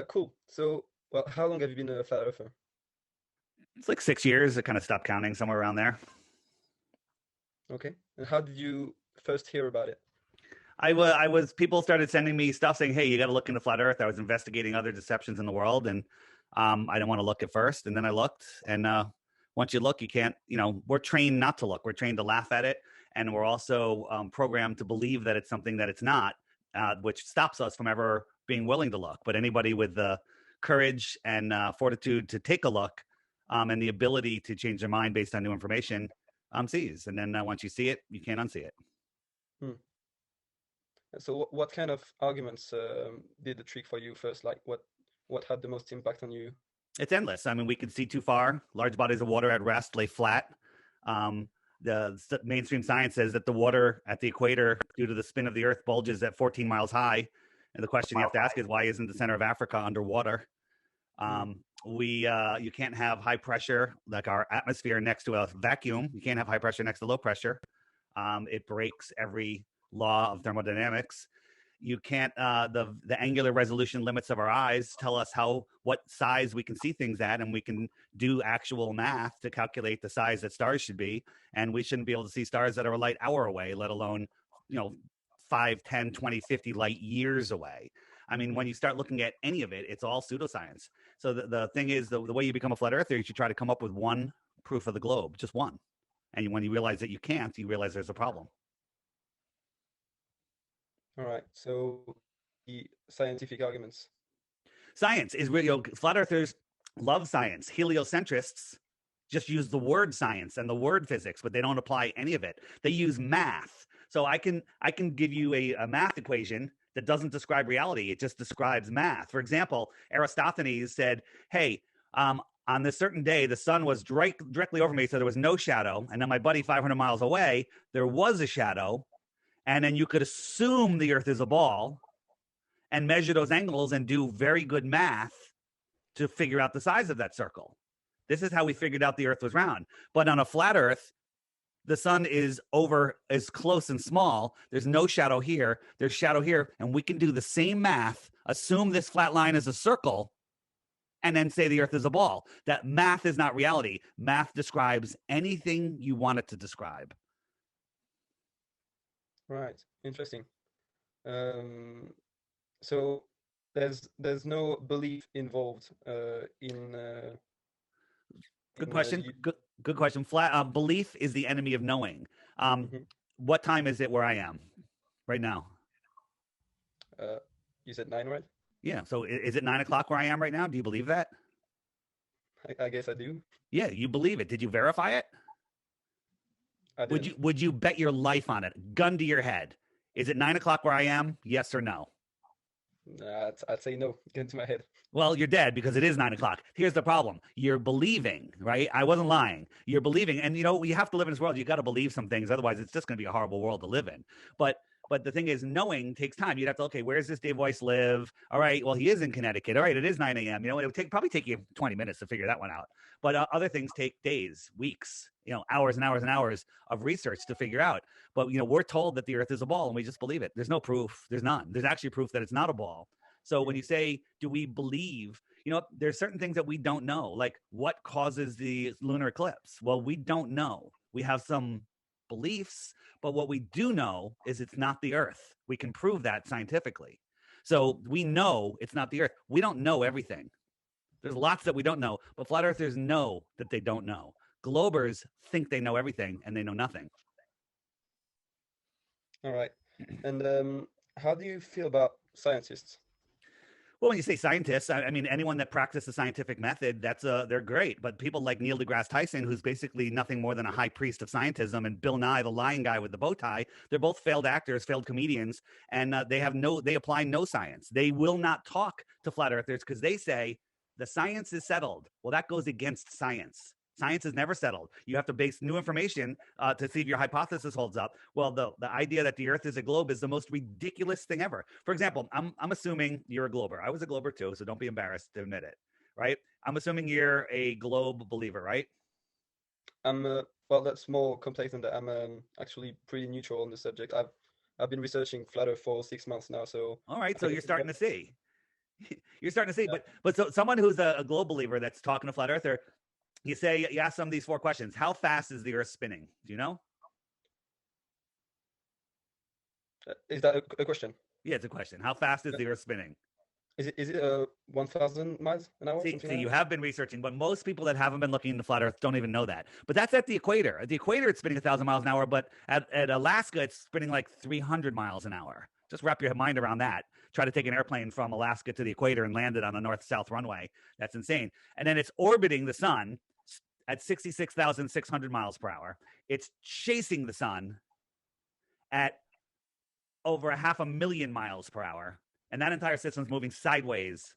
Cool. So, well, how long have you been a flat earther? It's like 6 years. I kind of stopped counting somewhere around there. Okay. And how did you first hear about it? People started sending me stuff saying, hey, you got to look into flat Earth. I was investigating other deceptions in the world, and I didn't want to look at first. And then I looked, and once you look, you can't, we're trained not to look. We're trained to laugh at it. And we're also programmed to believe that it's something that it's not, which stops us from ever being willing to look. But anybody with the courage and fortitude to take a look and the ability to change their mind based on new information sees. And then once you see it, you can't unsee it. Hmm. So, what kind of arguments did the trick for you first? Like, what had the most impact on you? It's endless. I mean, we can see too far. Large bodies of water at rest lay flat. Um, the mainstream science says that the water at the equator, due to the spin of the Earth, bulges at 14 miles high. And the question you have to ask is, why isn't the center of Africa underwater? Hmm. We You can't have high pressure like our atmosphere next to a vacuum. You can't have high pressure next to low pressure. It breaks every law of thermodynamics. You can't the angular resolution limits of our eyes tell us what size we can see things at, and we can do actual math to calculate the size that stars should be, and we shouldn't be able to see stars that are a light hour away, let alone you know 5, 10, 20, 50 light years away. I mean, when you start looking at any of it, it's all pseudoscience. So the thing is, the way you become a flat earther, you should try to come up with one proof of the globe, just one. And when you realize that you can't, you realize there's a problem. All right. So, the scientific arguments. Science is really, flat earthers love science. Heliocentrists just use the word science and the word physics, but they don't apply any of it. They use math. So I can give you a math equation that doesn't describe reality. It just describes math. For example, Aristophanes said, hey, on this certain day, the sun was directly over me, so there was no shadow. And then my buddy 500 miles away, there was a shadow. And then you could assume the earth is a ball and measure those angles and do very good math to figure out the size of that circle. This is how we figured out the earth was round. But on a flat earth, the sun is close and small. There's no shadow here. There's shadow here. And we can do the same math, assume this flat line is a circle, and then say the earth is a ball. That math is not reality. Math describes anything you want it to describe. Right. Interesting. Um, so there's no belief involved Good in question. you. Good question. Flat belief is the enemy of knowing. Um, Mhm. what time is it where I am right now? Uh, you said nine, right? Yeah. So is it 9 o'clock where I am right now? Do you believe that? I guess I do. Yeah, you believe it. Did you verify it? I Would you didn't. would you bet your life on it? Gun to your head. Is it 9 o'clock where I am? Yes or no? I'd say no. Get into my head. Well, you're dead because it is 9 o'clock. Here's the problem. You're believing, right? I wasn't lying. You're believing. And you have to live in this world. You got to believe some things. Otherwise, it's just going to be a horrible world to live in. But the thing is, knowing takes time. You'd have to, okay, where does this Dave Weiss live? All right, well, he is in Connecticut. All right, it is 9 a.m. It would probably take you 20 minutes to figure that one out. But other things take days, weeks, hours and hours and hours of research to figure out. But, we're told that the earth is a ball and we just believe it. There's no proof. There's none. There's actually proof that it's not a ball. So when Mhm. you say, do we believe, there's certain things that we don't know, like what causes the lunar eclipse? Well, we don't know. We have some beliefs, but what we do know is it's not the earth. We can prove that scientifically. So we know it's not the earth. We don't know everything. There's lots that we don't know, but flat earthers know that they don't know. Globers think they know everything and they know nothing. All right. And how do you feel about scientists? Well, when you say scientists, I mean anyone that practices the scientific method, they're great. But people like Neil deGrasse Tyson, who's basically nothing more than a high priest of scientism, and Bill Nye, the lying guy with the bow tie, they're both failed actors, failed comedians, and they apply no science. They will not talk to flat earthers because they say the science is settled. Well, that goes against science. Science is never settled. You have to base new information to see if your hypothesis holds up. Well, the idea that the Earth is a globe is the most ridiculous thing ever. For example, I'm assuming you're a glober. I was a glober too, so don't be embarrassed to admit it, right? I'm assuming you're a globe believer, right? Well, that's more complex than that. I'm actually pretty neutral on the subject. I've been researching flat Earth for 6 months now, so All right, I so you're guess it's starting more. to see. You're starting to see, Yeah. but so someone who's a global believer that's talking to flat earther, you ask them these 4 questions. How fast is the Earth spinning? Do you know? Is that a question? Yeah, it's a question. How fast is Yeah. the Earth spinning? Is it 1,000 miles an hour, something See, like you that? have been researching, but most people that haven't been looking into flat Earth don't even know that. But that's at the equator. At the equator, it's spinning 1,000 miles an hour, but at Alaska, it's spinning like 300 miles an hour. Just wrap your mind around that. Try to take an airplane from Alaska to the equator and land it on a north-south runway. That's insane. And then it's orbiting the sun at 66,600 miles per hour. It's chasing the sun at over 500,000 miles per hour. And that entire system's moving sideways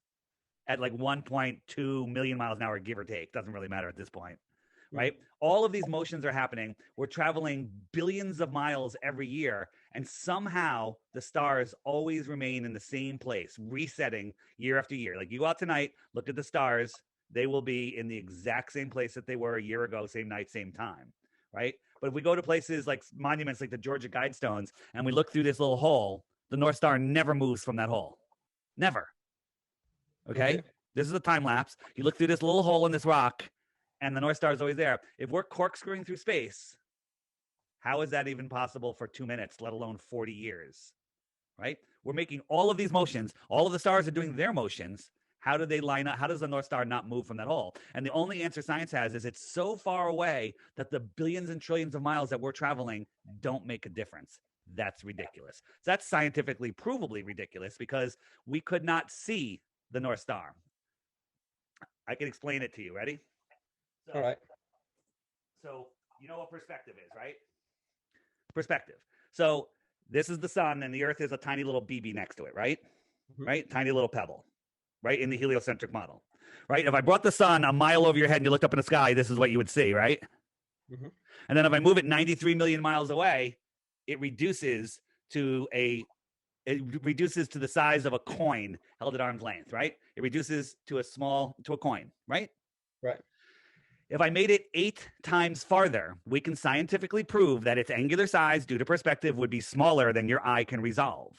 at like 1.2 million miles an hour, give or take. Doesn't really matter at this point, right? All of these motions are happening. We're traveling billions of miles every year, and somehow the stars always remain in the same place, resetting year after year. Like you go out tonight, look at the stars, they will be in the exact same place that they were a year ago, same night, same time, right? But if we go to places like monuments like the Georgia Guidestones and we look through this little hole, the North Star never moves from that hole. Never. Okay? Okay. This is a time lapse. You look through this little hole in this rock, and the North Star is always there. If we're corkscrewing through space, how is that even possible for 2 minutes, let alone 40 years? Right? We're making all of these motions. All of the stars are doing their motions. How do they line up? How does the North Star not move from that hole? And the only answer science has is it's so far away that the billions and trillions of miles that we're traveling don't make a difference. That's ridiculous. So that's scientifically provably ridiculous because we could not see the North Star. I can explain it to you. Ready? All right. So you know what perspective is, right? Perspective. So this is the sun, and the Earth is a tiny little BB next to it, right? Mm-hmm. Right? Tiny little pebble, right? In the heliocentric model, right? If I brought the sun a mile over your head and you looked up in the sky, this is what you would see, right? Mm-hmm. And then if I move it 93 million miles away, it reduces to the size of a coin held at arm's length, right? It reduces to a coin, right? Right. If I made it 8 times farther, we can scientifically prove that its angular size due to perspective would be smaller than your eye can resolve,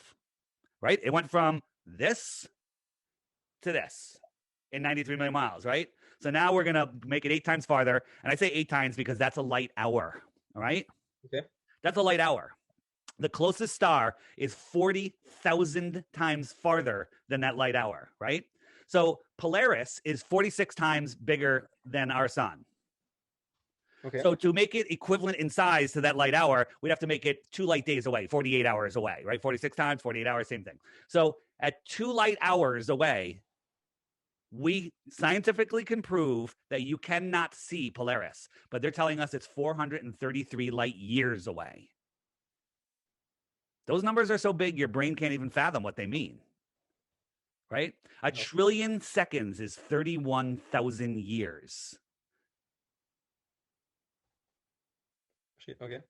right? It went from this to this in 93 million miles, right? So now we're going to make it 8 times farther. And I say 8 times because that's a light hour, all right? Okay. That's a light hour. The closest star is 40,000 times farther than that light hour, right? So Polaris is 46 times bigger than our sun. Okay. So to make it equivalent in size to that light hour, we'd have to make it 2 light days away, 48 hours away, right? 46 times, 48 hours, same thing. So at 2 light hours away, we scientifically can prove that you cannot see Polaris, but they're telling us it's 433 light years away. Those numbers are so big, your brain can't even fathom what they mean, right? A trillion seconds is 31,000 years. Shit. Okay.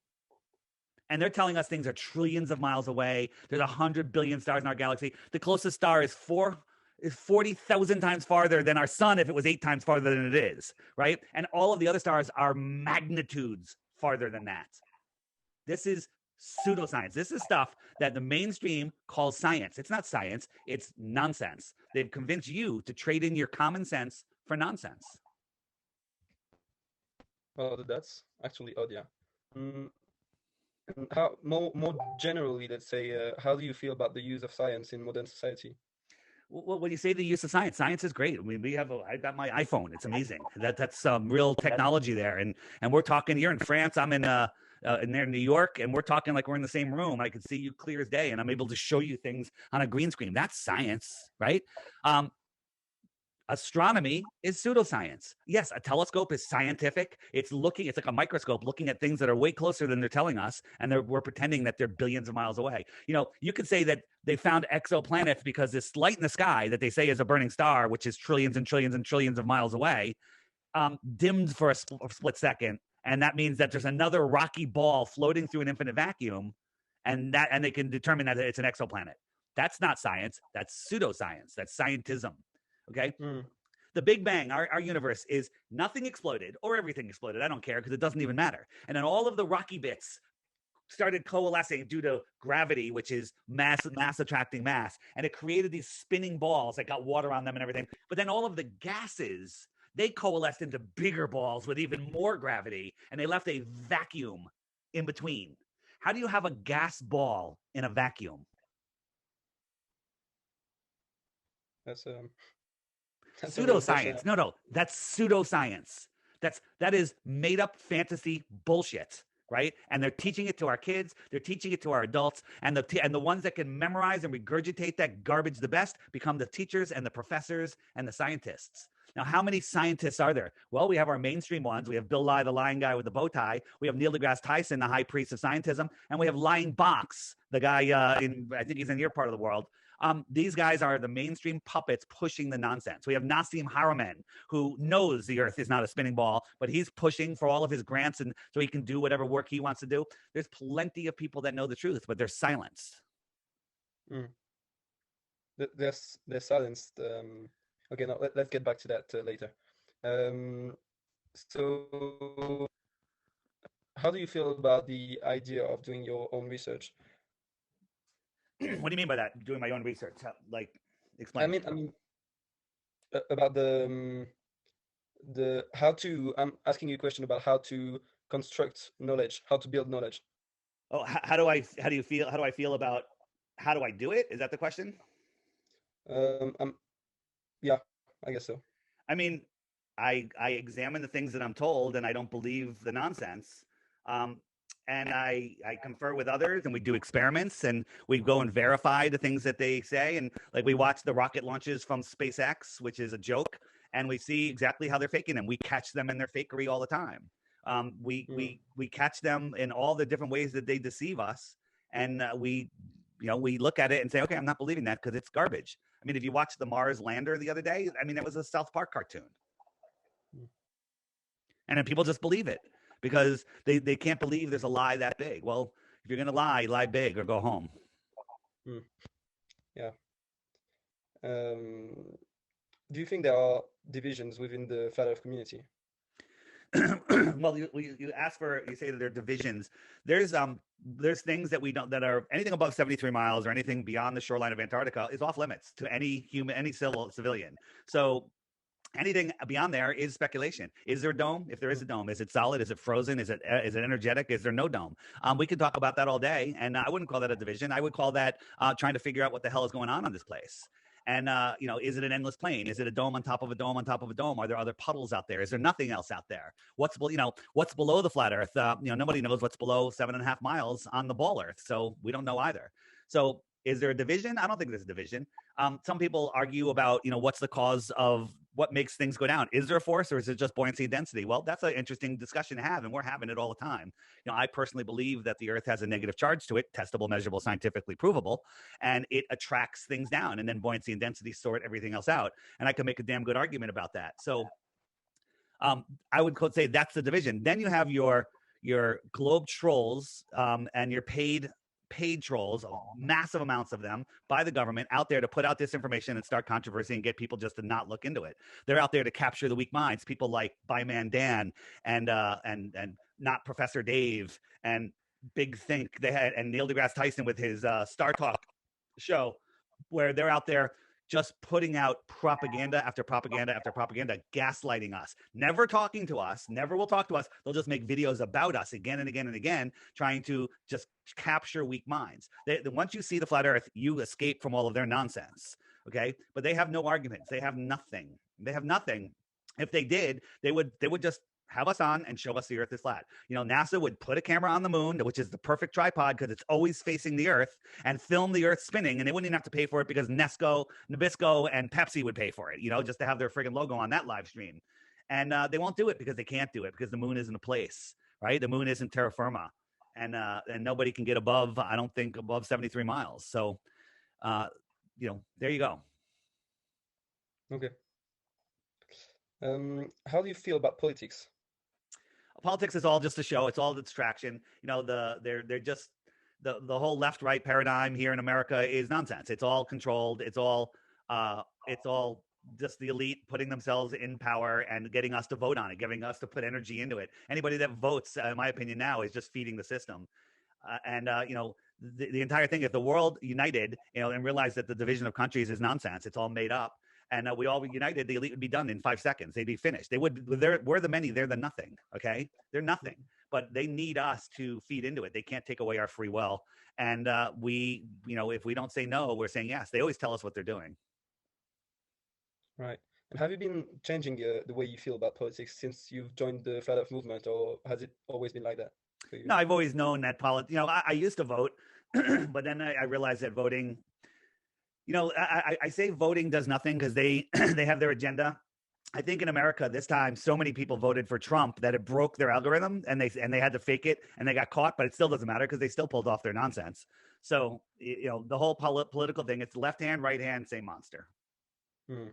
And they're telling us things are trillions of miles away. There's 100 billion stars in our galaxy. The closest star is 40,000 times farther than our sun if it was 8 times farther than it is, right? And all of the other stars are magnitudes farther than that. This is pseudoscience. This is stuff that the mainstream calls science. It's not science. It's nonsense. They've convinced you to trade in your common sense for nonsense. Well, that's actually odd, yeah. And how more generally, let's say, how do you feel about the use of science in modern society? Well, when you say the use of science, science is great. I mean, I got my iPhone. It's amazing. That's some real technology there. And we're talking here in France. I'm in there in New York, and we're talking like we're in the same room. I can see you clear as day, and I'm able to show you things on a green screen. That's science, right? Astronomy is pseudoscience. Yes, a telescope is scientific. It's like a microscope looking at things that are way closer than they're telling us, and we're pretending that they're billions of miles away. You know, you could say that they found exoplanets because this light in the sky that they say is a burning star, which is trillions and trillions and trillions of miles away, dimmed for a split second, and that means that there's another rocky ball floating through an infinite vacuum, and they can determine that it's an exoplanet. That's not science. That's pseudoscience. That's scientism. Okay. The Big Bang, our universe, is nothing exploded or everything exploded. I don't care because it doesn't even matter. And then all of the rocky bits started coalescing due to gravity, which is mass attracting mass, and it created these spinning balls that got water on them and everything. But then all of the gases, they coalesced into bigger balls with even more gravity, and they left a vacuum in between. How do you have a gas ball in a vacuum? That's a real question. Pseudoscience. No, that's pseudoscience. That is made up fantasy bullshit, right? And they're teaching it to our kids, they're teaching it to our adults, and the ones that can memorize and regurgitate that garbage the best become the teachers and the professors and the scientists. Now, how many scientists are there? Well, we have our mainstream ones. We have Bill Nye, the lying guy with the bow tie. We have Neil deGrasse Tyson, the high priest of scientism. And we have Lying Box, the guy I think he's in your part of the world. These guys are the mainstream puppets pushing the nonsense. We have Nassim Haramein, who knows the Earth is not a spinning ball, but he's pushing for all of his grants and so he can do whatever work he wants to do. There's plenty of people that know the truth, but they're silenced. Mm. They're silenced. Okay, now let's get back to that later. So, how do you feel about the idea of doing your own research? What do you mean by that? Doing my own research? Like, explain. I mean, about the how to. I'm asking you a question about how to construct knowledge, how to build knowledge. Oh, how do I feel about how do I do it? Is that the question? Yeah, I guess so. I mean, I examine the things that I'm told, and I don't believe the nonsense. And I confer with others, and we do experiments, and we go and verify the things that they say. And like we watch the rocket launches from SpaceX, which is a joke, and we see exactly how they're faking them. We catch them in their fakery all the time. We catch them in all the different ways that they deceive us, and we look at it and say, okay, I'm not believing that because it's garbage. I mean, if you watched the Mars lander the other day, I mean, that was a South Park cartoon. And then people just believe it because they can't believe there's a lie that big. Well, if you're going to lie big or go home. Yeah. Do you think there are divisions within the flat Earth community? Well, you ask for, you say that there are divisions. There's things that we don't, that are anything above 73 miles or anything beyond the shoreline of Antarctica is off limits to any human, any civilian. So anything beyond there is speculation. Is there a dome? If there is a dome, is it solid? Is it frozen? Is it energetic? Is there no dome? We could talk about that all day, and I wouldn't call that a division. I would call that trying to figure out what the hell is going on this place. And, is it an endless plane? Is it a dome on top of a dome on top of a dome? Are there other puddles out there? Is there nothing else out there? What's below the flat Earth? Nobody knows what's below 7.5 miles on the ball Earth. So we don't know either. So is there a division? I don't think there's a division. Some people argue about, what's the cause of what makes things go down? Is there a force or is it just buoyancy and density? Well, that's an interesting discussion to have, and we're having it all the time. I personally believe that the Earth has a negative charge to it, testable, measurable, scientifically provable, and it attracts things down, and then buoyancy and density sort everything else out. And I can make a damn good argument about that. So I would say that's the division. Then you have your globe trolls and your paid trolls, massive amounts of them by the government out there to put out disinformation and start controversy and get people just to not look into it. They're out there to capture the weak minds, people like Byman Dan and not Professor Dave and Big Think. They had, and Neil deGrasse Tyson with his Star Talk show, where they're out there just putting out propaganda after propaganda after propaganda, gaslighting us, never talking to us, never will talk to us. They'll just make videos about us again and again and again, trying to just capture weak minds. Once you see the flat Earth, you escape from all of their nonsense, okay? But they have no arguments. They have nothing. They have nothing. If they did, they would just have us on and show us the Earth is flat. NASA would put a camera on the moon, which is the perfect tripod because it's always facing the Earth, and film the Earth spinning, and they wouldn't even have to pay for it because Nabisco, and Pepsi would pay for it, just to have their friggin' logo on that live stream. And they won't do it because they can't do it because the moon isn't a place, right? The moon isn't terra firma, and nobody can get above, I don't think, above 73 miles. So, there you go. Okay. How do you feel about politics? Politics is all just a show. It's all a distraction. They're just the whole left-right paradigm here in America is nonsense. It's all controlled. It's all just the elite putting themselves in power and getting us to vote on it, getting us to put energy into it. Anybody that votes, in my opinion, now is just feeding the system. The entire thing, if the world united, and realized that the division of countries is nonsense, it's all made up, and we all united, the elite would be done in 5 seconds. They'd be finished. We're the many, they're the nothing. Okay, they're nothing, but they need us to feed into it. They can't take away our free will, and if we don't say no, we're saying yes. They always tell us what they're doing. Right. And have you been changing the way you feel about politics since you've joined the Flat Earth movement, or has it always been like that for you? No, I've always known that I used to vote, but then I realized that voting, I say voting does nothing because they they have their agenda. I think in America this time, so many people voted for Trump that it broke their algorithm, and they had to fake it, and they got caught, but it still doesn't matter because they still pulled off their nonsense. So the whole political thing, it's left hand, right hand, same monster. Hmm.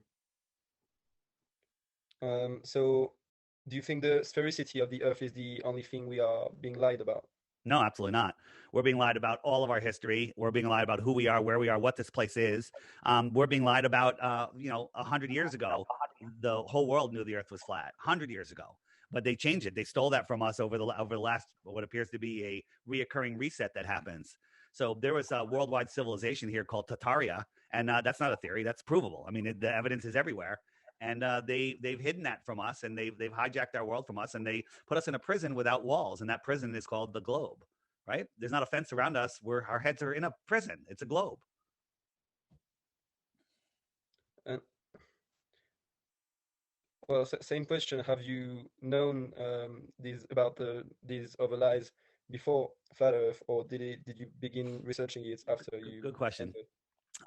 So do you think the sphericity of the Earth is the only thing we are being lied about? No, absolutely not. We're being lied about all of our history. We're being lied about who we are, where we are, what this place is. We're being lied about, 100 years ago, the whole world knew the Earth was flat. 100 years ago, but they changed it. They stole that from us over the last what appears to be a reoccurring reset that happens. So there was a worldwide civilization here called Tartaria, and that's not a theory. That's provable. I mean, the evidence is everywhere. And they've hidden that from us, and they've hijacked our world from us, and they put us in a prison without walls, and that prison is called the globe. Right? There's not a fence around us. Our heads are in a prison. It's a globe. And well, same question. Have you known these other lies before Flat Earth, or did you begin researching it after you Good question.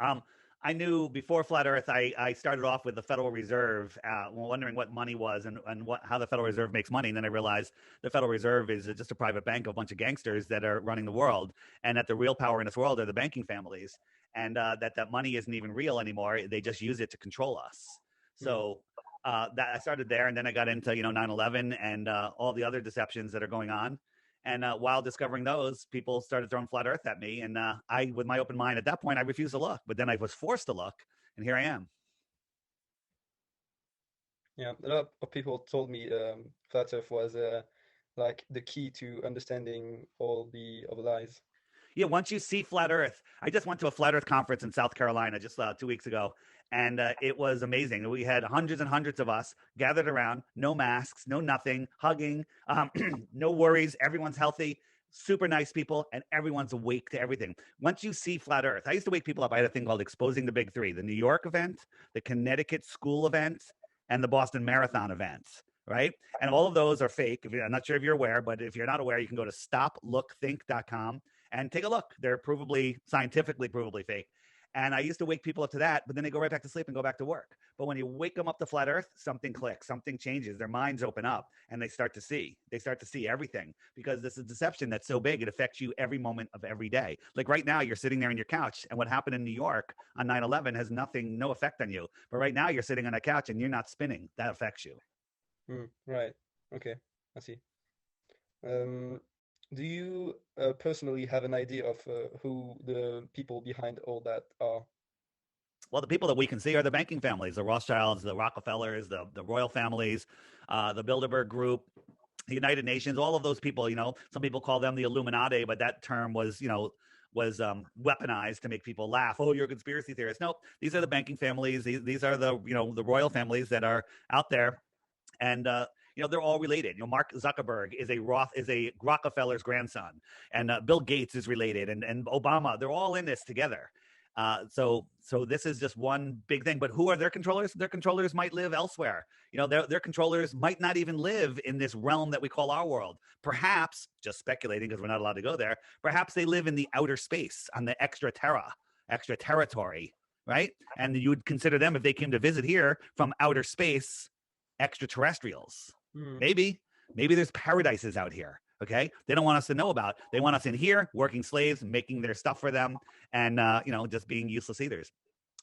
entered? I knew before Flat Earth, I started off with the Federal Reserve, wondering what money was and how the Federal Reserve makes money. And then I realized the Federal Reserve is just a private bank of a bunch of gangsters that are running the world, and that the real power in this world are the banking families, and that money isn't even real anymore. They just use it to control us. So that I started there, and then I got into 9/11 and all the other deceptions that are going on. And while discovering those, people started throwing flat Earth at me. And I, with my open mind at that point, I refused to look. But then I was forced to look, and here I am. Yeah, a lot of people told me Flat Earth was like the key to understanding all the other lies. Yeah, once you see flat Earth, I just went to a flat Earth conference in South Carolina just 2 weeks ago, and it was amazing. We had hundreds and hundreds of us gathered around, no masks, no nothing, hugging, no worries. Everyone's healthy, super nice people, and everyone's awake to everything. Once you see flat Earth, I used to wake people up. I had a thing called Exposing the Big Three: the New York event, the Connecticut school event, and the Boston Marathon event. Right. And all of those are fake. I'm not sure if you're aware, but if you're not aware, you can go to stoplookthink.com and take a look. They're scientifically provably fake. And I used to wake people up to that, but then they go right back to sleep and go back to work. But when you wake them up to flat Earth, something clicks, something changes. Their minds open up, and they start to see. They start to see everything, because this is deception that's so big, it affects you every moment of every day. Like right now, you're sitting there on your couch, and what happened in New York on 9/11 has no effect on you. But right now, you're sitting on a couch and you're not spinning. That affects you. Right. Okay. I see. Do you personally have an idea of who the people behind all that are? Well, the people that we can see are the banking families, the Rothschilds, the Rockefellers, the royal families, the Bilderberg Group, the United Nations, all of those people. Some people call them the Illuminati, but that term was weaponized to make people laugh. Oh, you're a conspiracy theorist. Nope, these are the banking families. These are the royal families that are out there. And they're all related. Mark Zuckerberg is a Rockefeller's grandson, and Bill Gates is related, and Obama. They're all in this together. So this is just one big thing. But who are their controllers? Their controllers might live elsewhere. Their controllers might not even live in this realm that we call our world. Perhaps, just speculating because we're not allowed to go there, perhaps they live in the outer space on the extra territory, right? And you would consider them, if they came to visit here from outer space, extraterrestrials. Maybe there's paradises out here. Okay, they don't want us to know about. They want us in here working slaves, making their stuff for them, and just being useless eaters.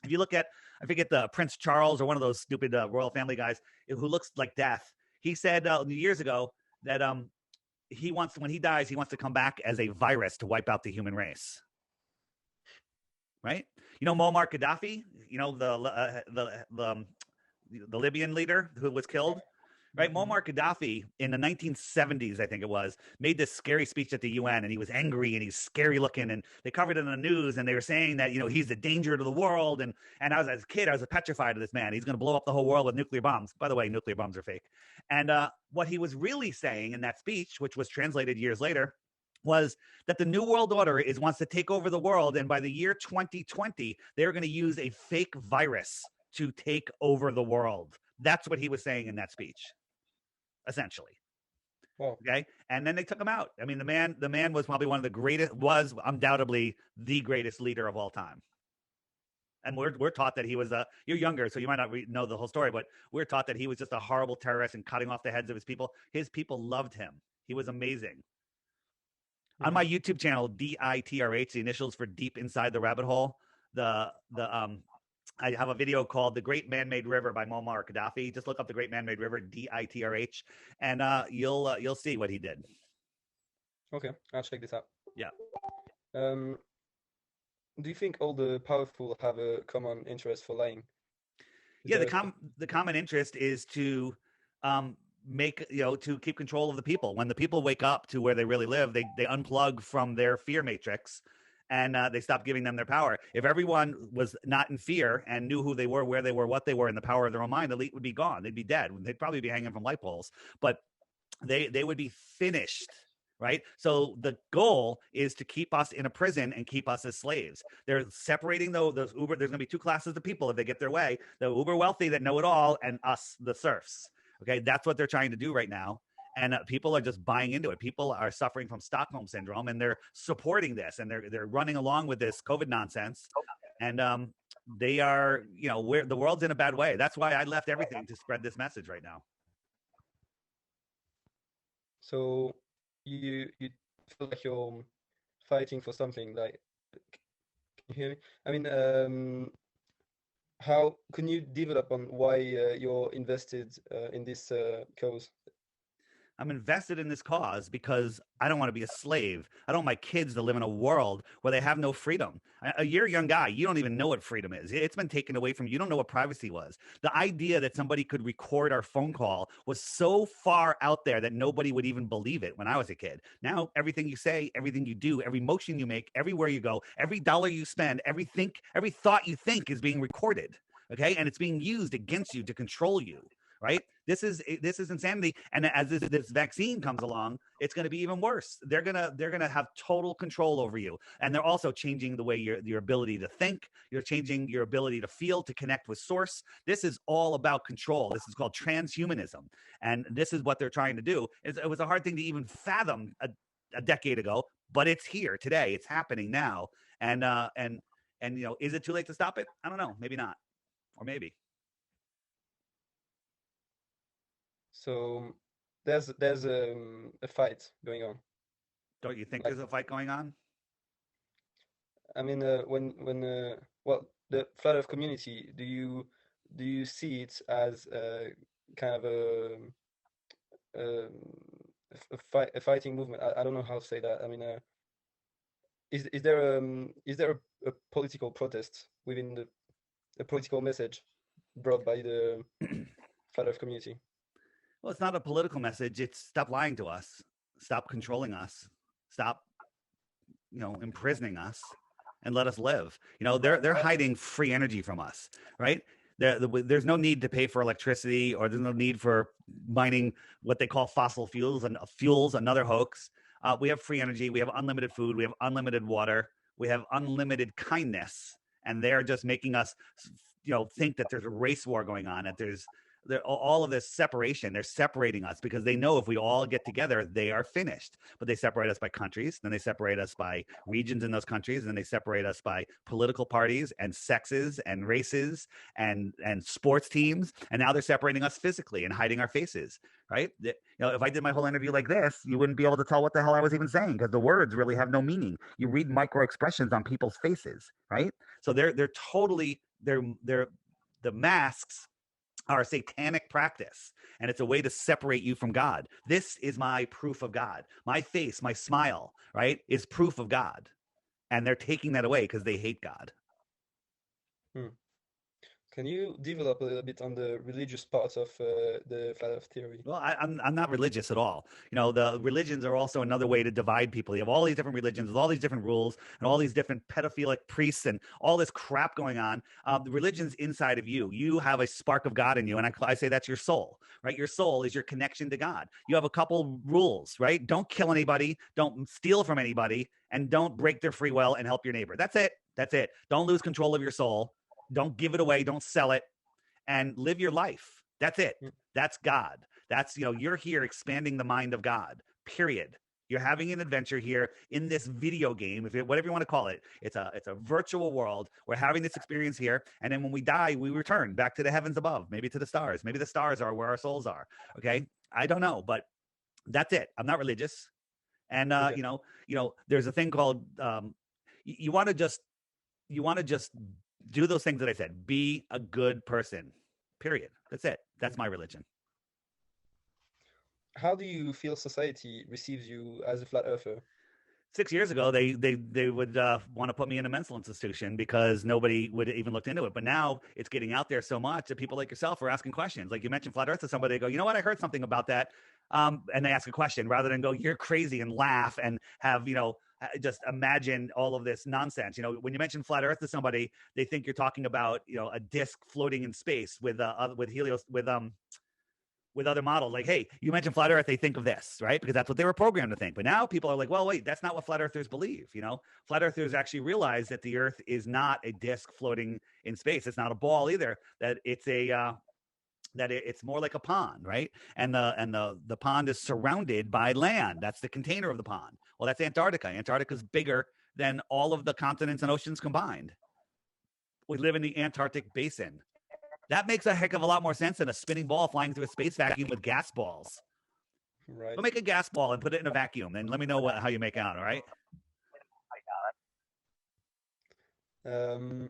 If you look at, I forget, the Prince Charles or one of those stupid royal family guys who looks like death. He said years ago that when he dies, he wants to come back as a virus to wipe out the human race. Right? Muammar Gaddafi. The Libyan leader who was killed. right? Muammar Gaddafi in the 1970s, I think it was, made this scary speech at the UN, and he was angry and he's scary looking, and they covered it in the news, and they were saying that he's a danger to the world, and I was, as a kid, I was petrified of this man. He's going to blow up the whole world with nuclear bombs. By the way, nuclear bombs are fake. And what he was really saying in that speech, which was translated years later, was that the New World Order wants to take over the world, and by the year 2020, they're going to use a fake virus to take over the world. That's what he was saying in that speech, essentially. Wow. Okay, and then they took him out. I mean, the man was probably one of the greatest, was undoubtedly the greatest leader of all time. And we're taught that he was you're younger, so you might not know the whole story, but we're taught that he was just a horrible terrorist and cutting off the heads of his people. His people loved him. He was amazing. On my YouTube channel, DITRH, the initials for Deep Inside the Rabbit Hole, I have a video called "The Great Man-Made River" by Muammar Gaddafi. Just look up "The Great Man-Made River," DITRH, and you'll see what he did. Okay, I'll check this out. Yeah. Do you think all the powerful have a common interest for lying? Yeah, the common interest is to to keep control of the people. When the people wake up to where they really live, they unplug from their fear matrix, and they stop giving them their power. If everyone was not in fear and knew who they were, where they were, what they were, and the power of their own mind, the elite would be gone. They'd be dead. They'd probably be hanging from light poles, but they would be finished. Right. So the goal is to keep us in a prison and keep us as slaves. They're separating those uber. There's going to be two classes of people if they get their way: the uber wealthy that know it all, and us, the serfs. Okay, that's what they're trying to do right now. And people are just buying into it. People are suffering from Stockholm syndrome, and they're supporting this, and they're running along with this COVID nonsense. And they are, where the world's in a bad way. That's why I left everything to spread this message right now. So you feel like you're fighting for something, like, can you hear me? I mean, how can you develop on why you're invested in this cause? I'm invested in this cause because I don't want to be a slave. I don't want my kids to live in a world where they have no freedom. You're a young guy. You don't even know what freedom is. It's been taken away from you. You don't know what privacy was. The idea that somebody could record our phone call was so far out there that nobody would even believe it when I was a kid. Now, everything you say, everything you do, every motion you make, everywhere you go, every dollar you spend, every thought you think is being recorded. Okay. And it's being used against you to control you. Right? This is insanity. And as this vaccine comes along, it's going to be even worse. They're gonna have total control over you, and they're also changing the way your ability to think. You're changing your ability to feel, to connect with source. This is all about control. This is called transhumanism, and this is what they're trying to do. It was a hard thing to even fathom a decade ago, but it's here today. It's happening now, and is it too late to stop it? I don't know. Maybe not, or maybe. So there's a fight going on. Don't you think Like, there's a fight going on? I mean, when well, the flat Earth community, do you see it as kind of um, a fighting movement? I don't know how to say that. I mean, is there a political protest within a political message brought by the flat Earth community? Well, it's not a political message. It's stop lying to us, stop controlling us, stop, imprisoning us, and let us live. They're hiding free energy from us, right? There's no need to pay for electricity, or there's no need for mining what they call fossil fuels, and fuels, another hoax. We have free energy. We have unlimited food. We have unlimited water. We have unlimited kindness, and they're just making us, think that there's a race war going on, that there's all of this separation. They're separating us because they know if we all get together, they are finished. But they separate us by countries, then they separate us by regions in those countries, and then they separate us by political parties and sexes and races and sports teams. And now they're separating us physically and hiding our faces, right? If I did my whole interview like this, you wouldn't be able to tell what the hell I was even saying, because the words really have no meaning. You read micro expressions on people's faces, right? So they're totally, the masks are a satanic practice, and it's a way to separate you from God. This is my proof of God. My face, my smile, right, is proof of God, and they're taking that away because they hate God. Can you develop a little bit on the religious part of the flat Earth theory? Well, I'm not religious at all. You know, the religions are also another way to divide people. You have all these different religions with all these different rules and all these different pedophilic priests and all this crap going on. The religion's inside of you. You have a spark of God in you, and I say that's your soul, right? Your soul is your connection to God. You have a couple rules, right? Don't kill anybody, don't steal from anybody, and don't break their free will and help your neighbor. That's it. That's it. Don't lose control of your soul. Don't give it away. Don't sell it, and live your life. That's it. Mm. That's God. That's, you're here expanding the mind of God, period. You're having an adventure here in this video game, whatever you want to call it. It's a virtual world. We're having this experience here. And then when we die, we return back to the heavens above, maybe to the stars. Maybe the stars are where our souls are. Okay. I don't know, but that's it. I'm not religious. And, Okay. there's a thing called, you want to just do those things that I said. Be a good person, period. That's it. That's my religion. How do you feel society receives you as a flat earther? 6 years ago, they would want to put me in a mental institution because nobody would even look into it. But now it's getting out there so much that people like yourself are asking questions. Like you mentioned flat Earth to somebody, they go, you know what, I heard something about that, and they ask a question rather than go, you're crazy, and laugh and have just imagine all of this nonsense. When you mention flat Earth to somebody, they think you're talking about a disc floating in space with other models. Like, hey, you mentioned flat Earth, they think of this, right? Because that's what they were programmed to think. But now people are like, well, wait, that's not what flat earthers believe. Flat earthers actually realize that the Earth is not a disc floating in space. It's not a ball either. That it's it's more like a pond, right? And the pond is surrounded by land. That's the container of the pond. Well, that's Antarctica. Antarctica is bigger than all of the continents and oceans combined. We live in the Antarctic basin. That makes a heck of a lot more sense than a spinning ball flying through a space vacuum with gas balls. Right. Go make a gas ball and put it in a vacuum, and let me know how you make out. All right. Um,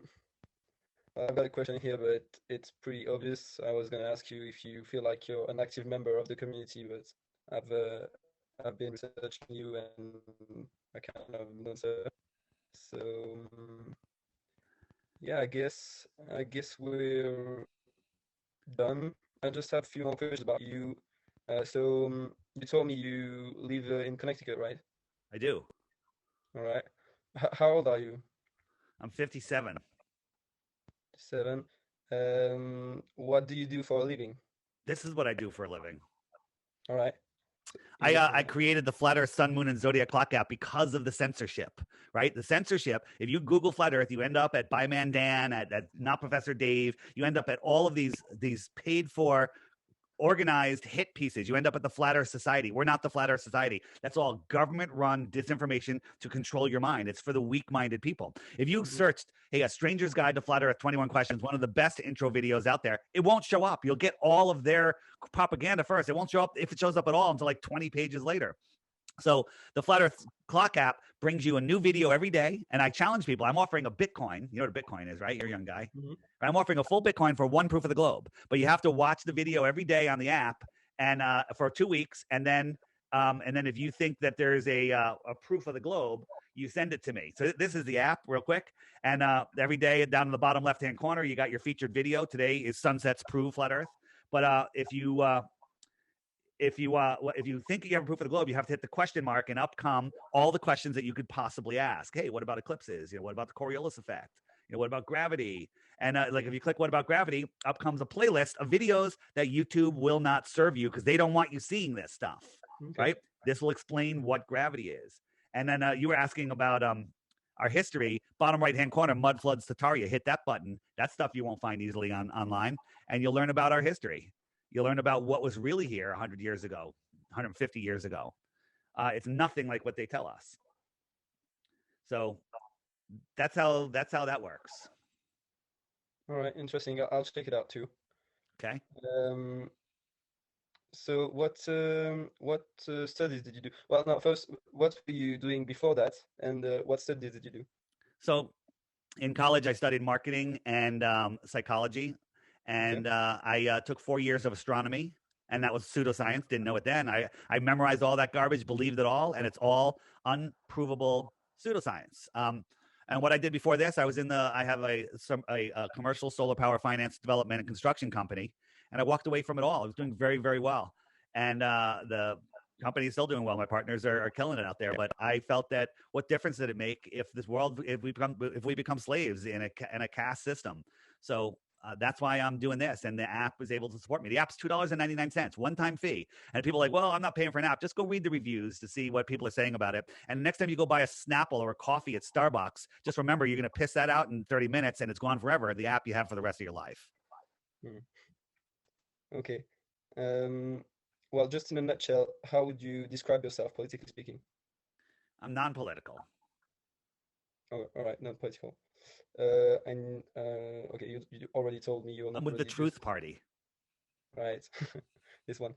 I've got a question here, but it's pretty obvious. I was gonna ask you if you feel like you're an active member of the community, but I've been researching you and I kind of know so. So yeah, I guess we're done. I just have a few more questions about you. You told me you live in Connecticut, right? I do. All right. How old are you? I'm 57. 7. What do you do for a living? This is what I do for a living. All right. I created the Flat Earth, Sun, Moon, and ZODIAC Clock app because of the censorship, right? The censorship, if you Google Flat Earth, you end up at Byman Dan, at Not Professor Dave. You end up at all of these paid for organized hit pieces. You end up at the Flat Earth Society. We're not the Flat Earth Society. That's all government-run disinformation to control your mind. It's for the weak-minded people. If you searched, hey, A Stranger's Guide to Flat Earth, 21 Questions, one of the best intro videos out there, it won't show up. You'll get all of their propaganda first. It won't show up, if it shows up at all, until like 20 pages later. So the Flat Earth Clock app brings you a new video every day, and I challenge people. I'm offering a Bitcoin. You know what a Bitcoin is, right? You're a young guy. Mm-hmm. I'm offering a full Bitcoin for one proof of the globe, but you have to watch the video every day on the app and for 2 weeks, and then if you think that there's a proof of the globe, you send it to me. So this is the app, real quick, and every day down in the bottom left-hand corner, you got your featured video. Today is Sunsets Prove Flat Earth, but if you think you have a proof of the globe, you have to hit the question mark, and up come all the questions that you could possibly ask. Hey, what about eclipses? What about the Coriolis effect? What about gravity? And if you click what about gravity, up comes a playlist of videos that YouTube will not serve you because they don't want you seeing this stuff, Okay. right? This will explain what gravity is. And then you were asking about our history, bottom right-hand corner, mud floods Tataria. Hit that button. That's stuff you won't find easily online, and you'll learn about our history. You'll learn about what was really here 100 years ago, 150 years ago. It's nothing like what they tell us. So that's how that works. All right, interesting. I'll check it out too. Okay. So what studies did you do? Well, no, first, what were you doing before that, and what studies did you do? So in college, I studied marketing and psychology. And I took 4 years of astronomy, and that was pseudoscience. Didn't know it then. I memorized all that garbage, believed it all, and it's all unprovable pseudoscience. And what I did before this, I have a commercial solar power finance development and construction company, and I walked away from it all. I was doing very, very well, and the company is still doing well. My partners are killing it out there. But I felt that what difference did it make if we become slaves in a caste system? So that's why I'm doing this, and the app is able to support me. The app's $2.99, one-time fee. And people are like, well, I'm not paying for an app. Just go read the reviews to see what people are saying about it. And next time you go buy a Snapple or a coffee at Starbucks, just remember you're going to piss that out in 30 minutes, and it's gone forever. The app you have for the rest of your life. Okay. Well, just in a nutshell, how would you describe yourself, politically speaking? I'm non-political. Oh, all right, not political. And okay, you already told me you're I'm not with the religious, Truth Party. right? This one.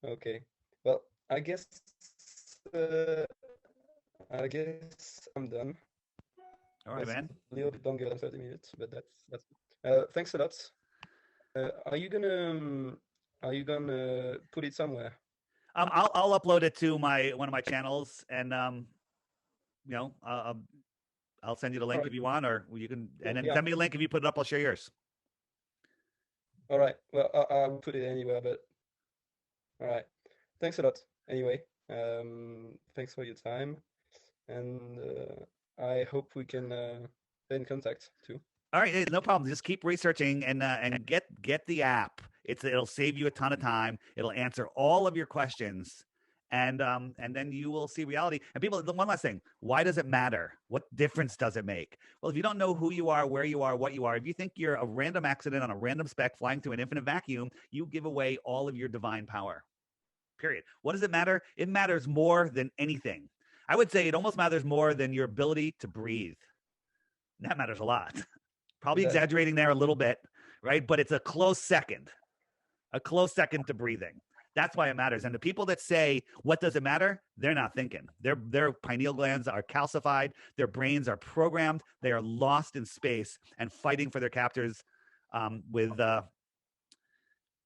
Okay. Well, uh, I guess I'm done. All right, It's man. a little bit longer than 30 minutes, but that's. Thanks a lot. Are you gonna put it somewhere? I'll upload it to one of my channels, and I'll send you the All link right, if you want, or you can, cool. and then Yeah. send me a link if you put it up. I'll share yours. All right. Well, I'll put it anywhere, but all right. Thanks a lot. Anyway, thanks for your time, and I hope we can stay in contact too. All right, no problem. Just keep researching and get the app. It'll save you a ton of time. It'll answer all of your questions, and then you will see reality. And people, one last thing: why does it matter? What difference does it make? Well, if you don't know who you are, where you are, what you are, if you think you're a random accident on a random speck flying through an infinite vacuum, you give away all of your divine power. Period. What does it matter? It matters more than anything. I would say it almost matters more than your ability to breathe. That matters a lot. Probably It does. exaggerating there a little bit, right? But it's a close second to breathing. That's why it matters. And the people that say, what does it matter? They're not thinking. Their pineal glands are calcified. Their brains are programmed. They are lost in space and fighting for their captors with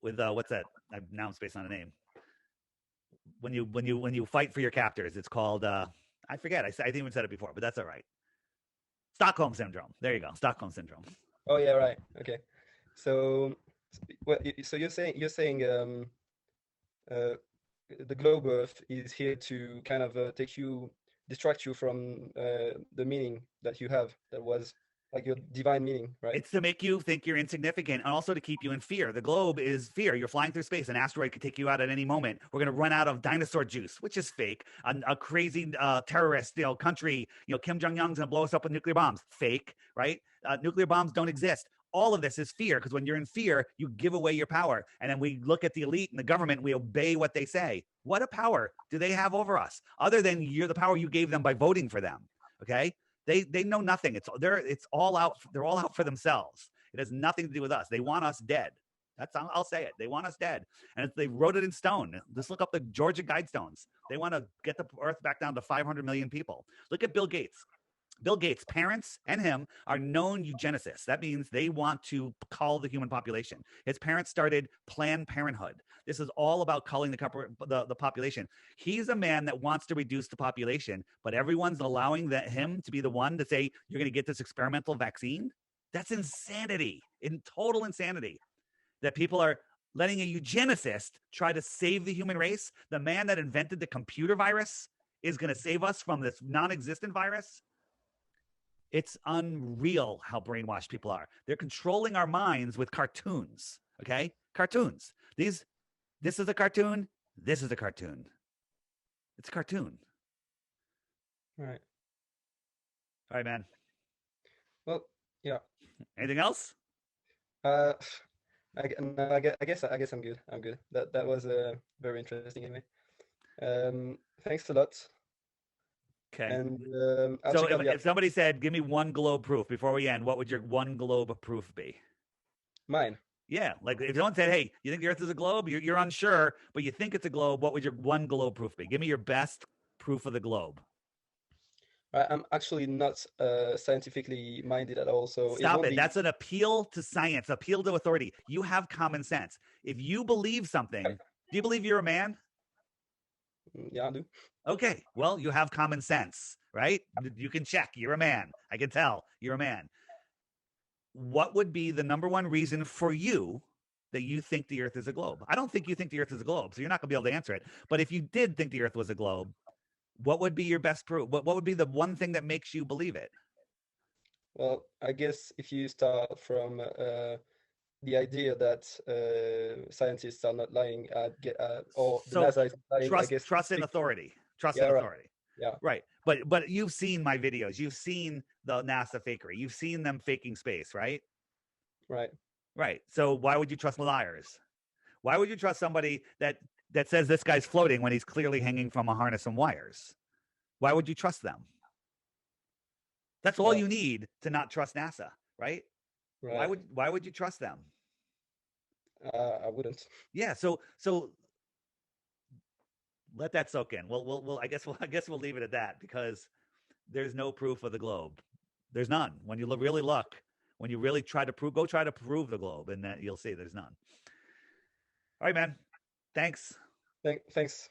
what's that? Now I'm spacing on a name. When you fight for your captors, it's called, I forget. I think we said it before, but that's all right. Stockholm syndrome. There you go. Stockholm syndrome. Oh yeah, right. Okay. So, so you're saying uh, the globe Earth is here to kind of distract you from the meaning that you have, that was like your divine meaning, right? It's to make you think you're insignificant and also to keep you in fear. The globe is fear. You're flying through space. An asteroid could take you out at any moment. We're going to run out of dinosaur juice, which is fake. A crazy terrorist country, Kim Jong-un's going to blow us up with nuclear bombs. Fake, right? Nuclear bombs don't exist. All of this is fear, because when you're in fear, you give away your power. And then we look at the elite and the government, we obey what they say. What a power do they have over us, other than the power you gave them by voting for them? Okay? They know nothing. It's all out. They're all out for themselves. It has nothing to do with us. They want us dead. I'll say it. They want us dead, and they wrote it in stone. Just look up the Georgia Guidestones. They want to get the Earth back down to 500 million people. Look at Bill Gates. Bill Gates' parents and him are known eugenicists. That means they want to cull the human population. His parents started Planned Parenthood. This is all about culling the population. He's a man that wants to reduce the population, but everyone's allowing him to be the one to say, you're going to get this experimental vaccine? That's insanity, in total insanity, that people are letting a eugenicist try to save the human race. The man that invented the computer virus is going to save us from this non-existent virus. It's unreal how brainwashed people are. They're controlling our minds with cartoons, okay? Cartoons. This is a cartoon. This is a cartoon. It's a cartoon. All right. All right, man. Well, yeah. Anything else? No, I guess I'm good. I'm good. That was very interesting anyway. Thanks a lot. Okay. And I'll So check out the if somebody said, give me one globe proof before we end, what would your one globe proof be? Mine. Yeah. Like if someone said, hey, you think the Earth is a globe? You're unsure, but you think it's a globe. What would your one globe proof be? Give me your best proof of the globe. I'm actually not scientifically minded at all, so Stop it. That's an appeal to science, appeal to authority. You have common sense. If you believe something, do you believe you're a man? Yeah, I do. Okay, well, you have common sense, right? You can check. You're a man. I can tell you're a man. What would be the number one reason for you that you think the Earth is a globe? I don't think you think the Earth is a globe, so you're not going to be able to answer it. But if you did think the Earth was a globe, what would be your best proof? What would be the one thing that makes you believe it? Well, I guess if you start from the idea that scientists are not lying, or the So NASA is lying, I guess trust in speak for, authority. Trust yeah, in right, authority. yeah, Right. But you've seen my videos. You've seen the NASA fakery. You've seen them faking space, right? right. Right. So why would you trust liars? Why would you trust somebody that says this guy's floating when he's clearly hanging from a harness and wires? Why would you trust them? That's all Well, you need to not trust NASA, right? right. Why would you trust them? I wouldn't. Yeah, so let that soak in. We'll I guess we'll leave it at that because there's no proof of the globe. There's none. When you really look, when you really try to prove, go try to prove the globe, and that you'll see there's none. All right, man. Thanks. Thanks.